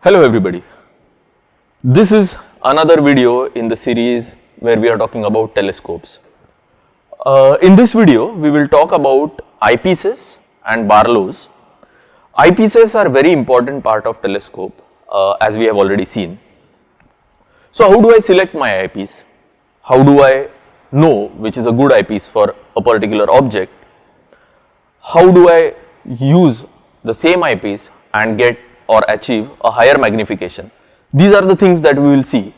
Hello everybody. This is another video in the series where we are talking about telescopes. In this video we will talk about eyepieces and Barlows. Eyepieces are very important part of telescope as we have already seen. So how do I select my eyepiece? How do I know which is a good eyepiece for a particular object? How do I use the same eyepiece and get or achieve a higher magnification? These are the things that we will see.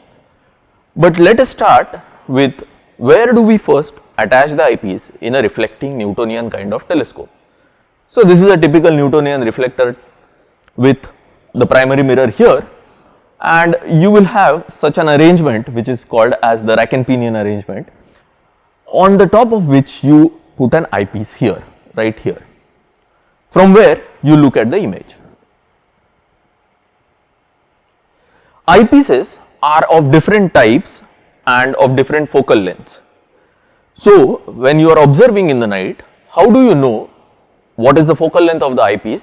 But let us start with where do we first attach the eyepiece in a reflecting Newtonian kind of telescope. So this is a typical Newtonian reflector with the primary mirror here, and you will have such an arrangement which is called as the rack and pinion arrangement, on the top of which you put an eyepiece here, right here, from where you look at the image. Eyepieces are of different types and of different focal lengths. So when you are observing in the night, how do you know what is the focal length of the eyepiece?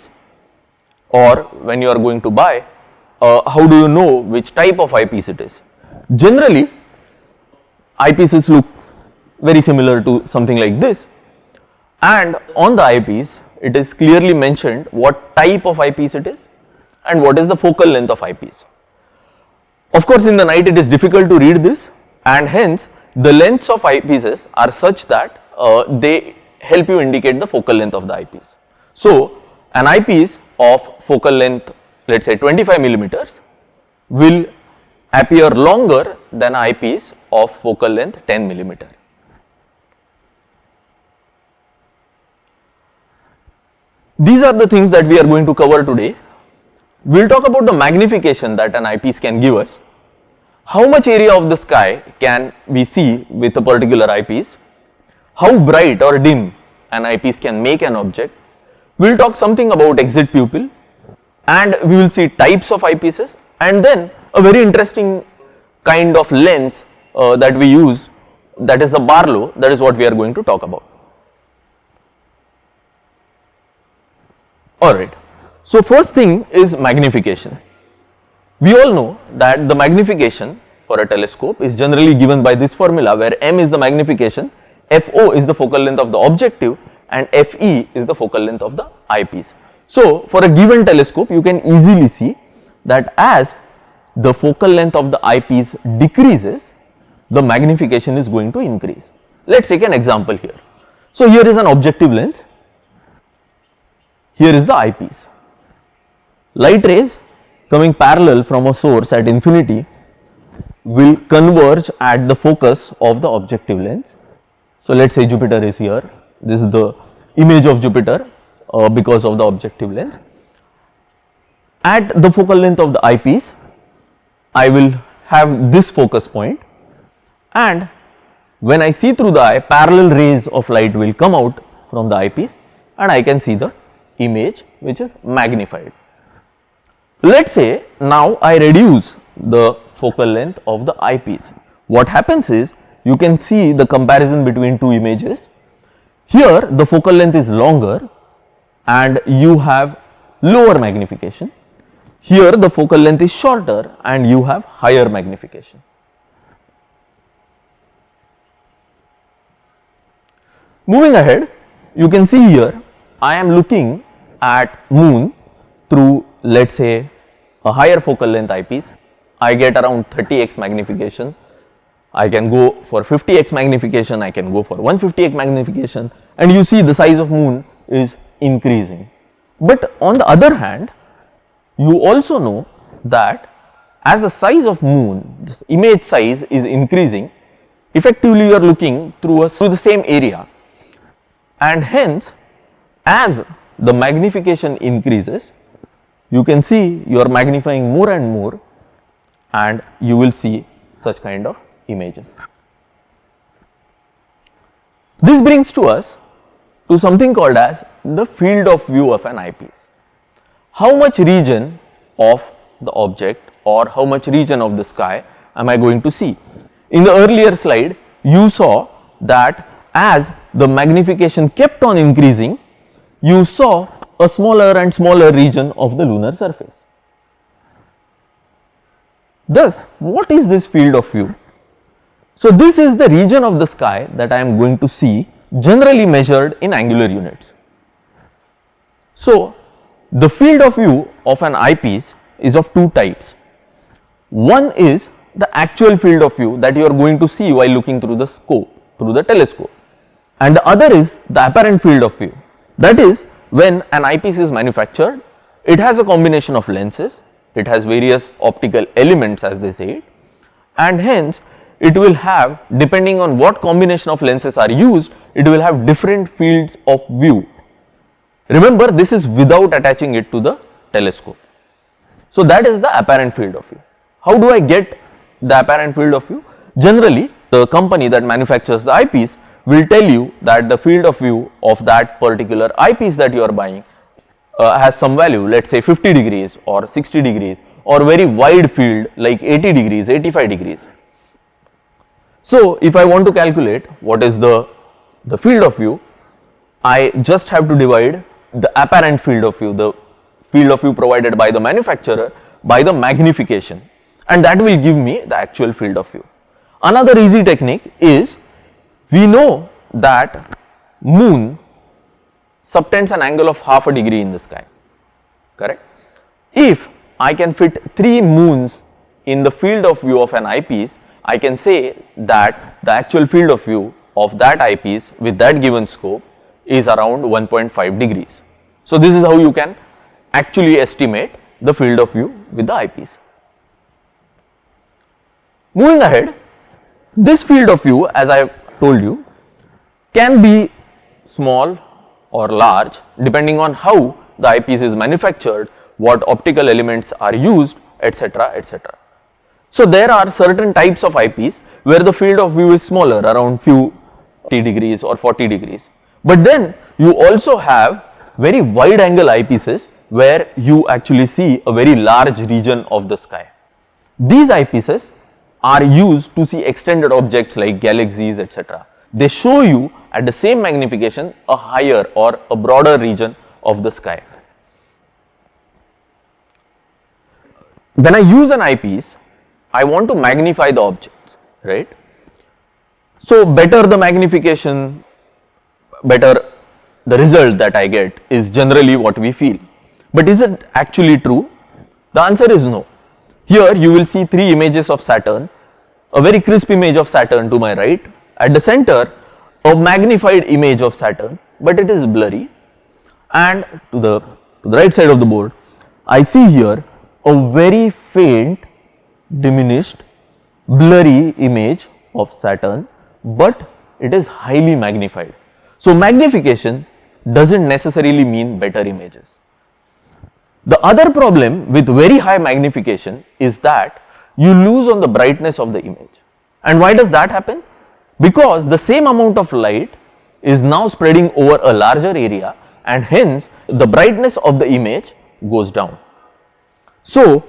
Or when you are going to buy, how do you know which type of eyepiece it is? Generally, eyepieces look very similar to something like this, and on the eyepiece it is clearly mentioned what type of eyepiece it is and what is the focal length of eyepiece. Of course, in the night it is difficult to read this, and hence the lengths of eyepieces are such that they help you indicate the focal length of the eyepiece. So an eyepiece of focal length, let us say 25 millimeters, will appear longer than an eyepiece of focal length 10 millimeter. These are the things that we are going to cover today. We will talk about the magnification that an eyepiece can give us. How much area of the sky can we see with a particular eyepiece? How bright or dim an eyepiece can make an object? We will talk something about exit pupil, and we will see types of eyepieces, and then a very interesting kind of lens that we use, that is the Barlow. That is what we are going to talk about. Alright, so first thing is magnification. We all know that the magnification for a telescope is generally given by this formula, where M is the magnification, FO is the focal length of the objective, and FE is the focal length of the eyepiece. So for a given telescope you can easily see that as the focal length of the eyepiece decreases, the magnification is going to increase. Let us take an example here. So here is an objective lens, here is the eyepiece. Light rays coming parallel from a source at infinity will converge at the focus of the objective lens. So let us say Jupiter is here, this is the image of Jupiter because of the objective lens. At the focal length of the eyepiece, I will have this focus point, and when I see through the eye, parallel rays of light will come out from the eyepiece, and I can see the image which is magnified. Let us say now I reduce the focal length of the eyepiece. What happens is, you can see the comparison between two images. Here the focal length is longer and you have lower magnification. Here the focal length is shorter and you have higher magnification. Moving ahead, you can see here I am looking at moon through, let us say, a higher focal length eyepiece. I get around 30x magnification. I can go for 50x magnification, I can go for 150x magnification, and you see the size of moon is increasing. But on the other hand, you also know that as the size of moon, this image size is increasing, effectively you are looking through the same area, and hence as the magnification increases, you can see you are magnifying more and more, and you will see such kind of images. This brings to us to something called as the field of view of an eyepiece. How much region of the object or how much region of the sky am I going to see? In the earlier slide you saw that as the magnification kept on increasing, you saw a smaller and smaller region of the lunar surface. Thus, what is this field of view? So, this is the region of the sky that I am going to see, generally measured in angular units. So, the field of view of an eyepiece is of two types. One is the actual field of view that you are going to see while looking through the scope, through the telescope, and the other is the apparent field of view. That is, when an eyepiece is manufactured, it has a combination of lenses, it has various optical elements as they say it, and hence it will have, depending on what combination of lenses are used, it will have different fields of view. Remember, this is without attaching it to the telescope. So, that is the apparent field of view. How do I get the apparent field of view? Generally, the company that manufactures the eyepiece will tell you that the field of view of that particular eyepiece that you are buying has some value, let us say 50 degrees or 60 degrees or very wide field like 80 degrees, 85 degrees. So, if I want to calculate what is the field of view, I just have to divide the apparent field of view, the field of view provided by the manufacturer, by the magnification, and that will give me the actual field of view. Another easy technique is, we know that moon subtends an angle of half a degree in the sky, correct? If I can fit 3 moons in the field of view of an eyepiece, I can say that the actual field of view of that eyepiece with that given scope is around 1.5 degrees. So, this is how you can actually estimate the field of view with the eyepiece. Moving ahead, this field of view, as I have told you, can be small or large depending on how the eyepiece is manufactured, what optical elements are used, etc., etc. So, there are certain types of eyepiece where the field of view is smaller, around few degrees or 40 degrees. But then you also have very wide angle eyepieces where you actually see a very large region of the sky. These eyepieces are used to see extended objects like galaxies, etc. They show you at the same magnification a higher or a broader region of the sky. When I use an eyepiece, I want to magnify the objects, right? So, better the magnification, better the result that I get is generally what we feel. But is it actually true? The answer is no. Here you will see 3 images of Saturn, a very crisp image of Saturn to my right, at the center a magnified image of Saturn, but it is blurry, and to the right side of the board I see here a very faint, diminished, blurry image of Saturn, but it is highly magnified. So, magnification does not necessarily mean better images. The other problem with very high magnification is that you lose on the brightness of the image. And why does that happen? Because the same amount of light is now spreading over a larger area, and hence the brightness of the image goes down. So,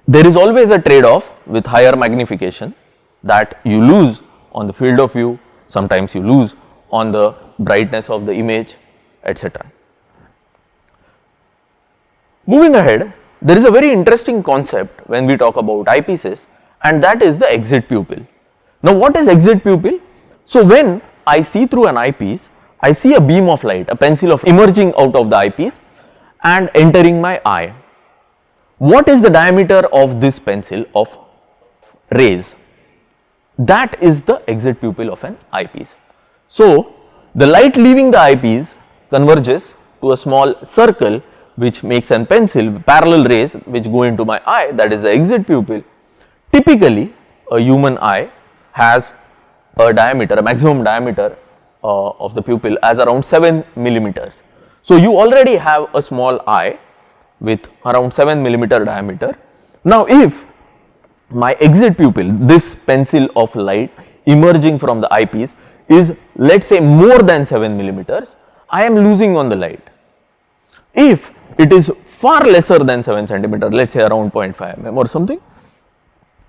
there is always a trade-off with higher magnification, that you lose on the field of view, sometimes you lose on the brightness of the image, etc. Moving ahead, there is a very interesting concept when we talk about eyepieces, and that is the exit pupil. Now, what is exit pupil? So, when I see through an eyepiece, I see a beam of light, a pencil of emerging out of the eyepiece and entering my eye. What is the diameter of this pencil of rays? That is the exit pupil of an eyepiece. So, the light leaving the eyepiece converges to a small circle which makes a pencil, parallel rays which go into my eye, that is the exit pupil. Typically, a human eye has a diameter, a maximum diameter of the pupil as around 7 millimeters. So, you already have a small eye with around 7 millimeter diameter. Now, if my exit pupil, this pencil of light emerging from the eyepiece, is let us say more than 7 millimeters, I am losing on the light. If it is far lesser than 7 centimeter, let us say around 0.5 mm or something,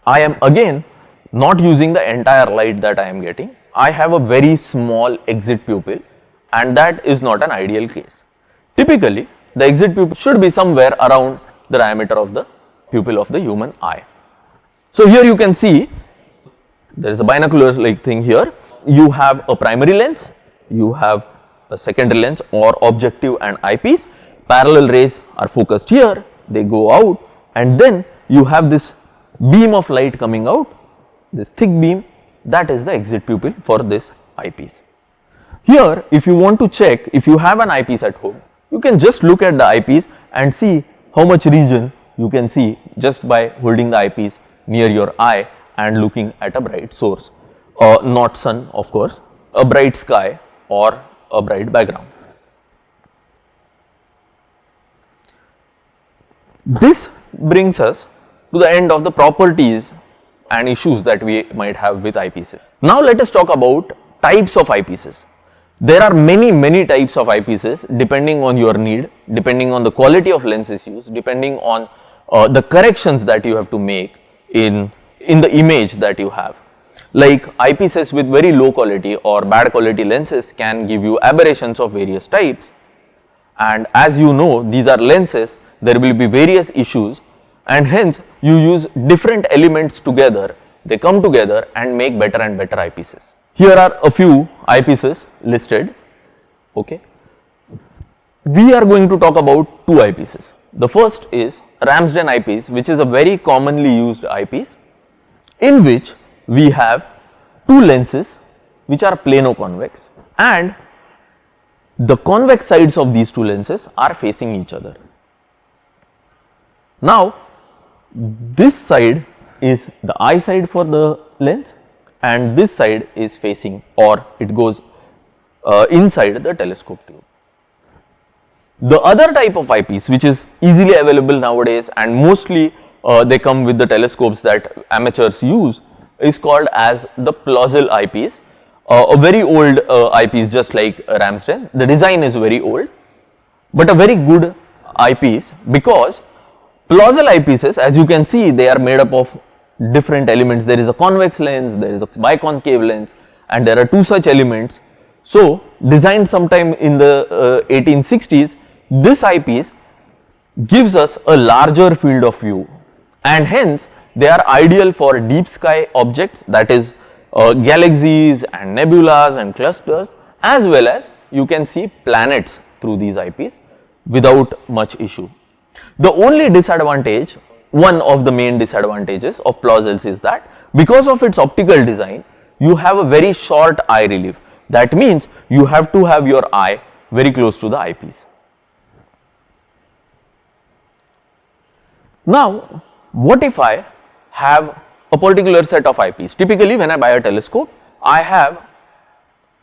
I am again not using the entire light that I am getting. I have a very small exit pupil, and that is not an ideal case. Typically, the exit pupil should be somewhere around the diameter of the pupil of the human eye. So here you can see there is a binocular like thing here. You have a primary lens, you have a secondary lens or objective and eyepiece. Parallel rays are focused here, they go out, and then you have this beam of light coming out, this thick beam, that is the exit pupil for this eyepiece. Here if you want to check, if you have an eyepiece at home, you can just look at the eyepiece and see how much region you can see just by holding the eyepiece near your eye and looking at a bright source, not sun of course, a bright sky or a bright background. This brings us to the end of the properties and issues that we might have with eyepieces. Now let us talk about types of eyepieces. There are many types of eyepieces depending on your need, depending on the quality of lenses used, depending on the corrections that you have to make in the image that you have. Like eyepieces with very low quality or bad quality lenses can give you aberrations of various types, and as you know, these are lenses, there will be various issues, and hence you use different elements together, they come together and make better and better eyepieces. Here are a few eyepieces listed. Okay, we are going to talk about two eyepieces. The first is Ramsden eyepiece, which is a very commonly used eyepiece, in which we have two lenses which are plano-convex, and the convex sides of these two lenses are facing each other. Now this side is the eye side for the lens and this side is facing, or it goes inside the telescope tube. The other type of eyepiece which is easily available nowadays and mostly they come with the telescopes that amateurs use is called as the Plössl eyepiece, a very old eyepiece just like Ramsden. The design is very old but a very good eyepiece, because Plössl eyepieces, as you can see, they are made up of different elements. There is a convex lens, there is a biconcave lens, and there are two such elements. So designed sometime in the 1860s, this eyepiece gives us a larger field of view, and hence they are ideal for deep sky objects, that is galaxies and nebulas and clusters, as well as you can see planets through these eyepieces without much issue. The only disadvantage, one of the main disadvantages of Plössls is that because of its optical design, you have a very short eye relief. That means you have to have your eye very close to the eyepiece. Now, what if I have a particular set of eyepiece? Typically, when I buy a telescope, I have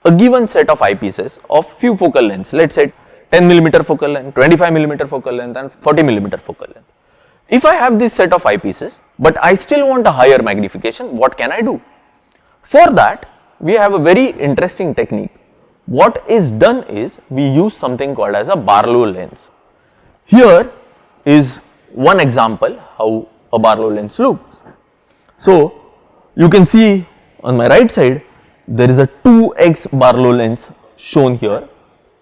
a given set of eyepieces of few focal lengths, let us say 10mm focal length, 25mm focal length and 40mm focal length. If I have this set of eyepieces but I still want a higher magnification, what can I do? For that, we have a very interesting technique. What is done is we use something called as a Barlow lens. Here is one example how a Barlow lens looks. So you can see on my right side there is a 2x Barlow lens shown here.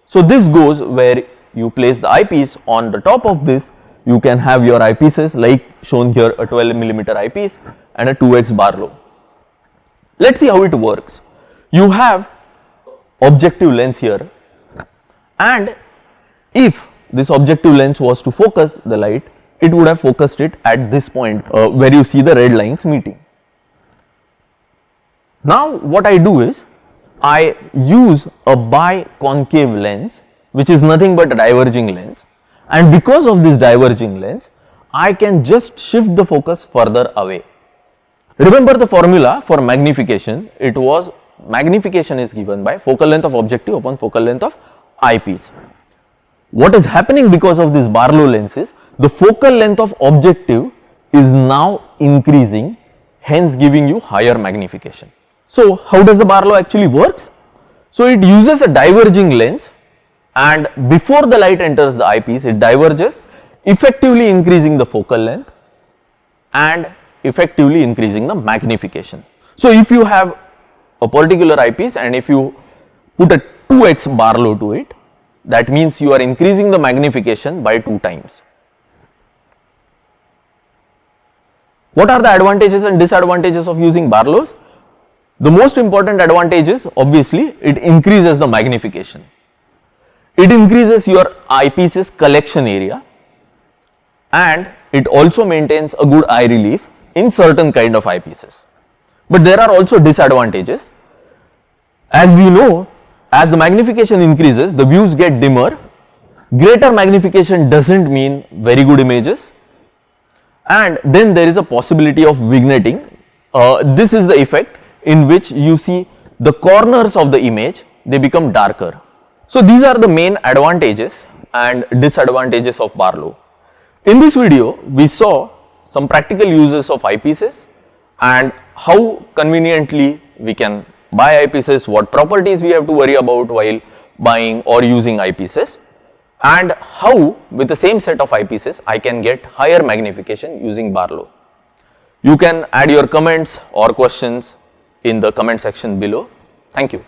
So this goes where you place the eyepiece. On the top of this you can have your eyepieces like shown here, a 12mm eyepiece and a 2x Barlow. Let us see how it works. You have objective lens here, and if this objective lens was to focus the light, it would have focused it at this point where you see the red lines meeting. Now what I do is I use a biconcave lens, which is nothing but a diverging lens, and because of this diverging lens I can just shift the focus further away. Remember the formula for magnification, it was magnification is given by focal length of objective upon focal length of eyepiece. What is happening because of this Barlow lens is the focal length of objective is now increasing, hence giving you higher magnification. So how does the Barlow actually works? So it uses a diverging lens, and before the light enters the eyepiece it diverges, effectively increasing the focal length and effectively increasing the magnification. So if you have a particular eyepiece and if you put a 2x Barlow to it, that means you are increasing the magnification by 2 times. What are the advantages and disadvantages of using Barlows? The most important advantage is obviously it increases the magnification. It increases your eyepieces collection area, and it also maintains a good eye relief in certain kind of eyepieces. But there are also disadvantages. As we know, as the magnification increases, the views get dimmer. Greater magnification doesn't mean very good images, and then there is a possibility of vignetting. This is the effect in which you see the corners of the image, they become darker. So these are the main advantages and disadvantages of Barlow. In this video, we saw some practical uses of eyepieces and how conveniently we can buy eyepieces, what properties we have to worry about while buying or using eyepieces, and how with the same set of eyepieces I can get higher magnification using Barlow. You can add your comments or questions in the comment section below. Thank you.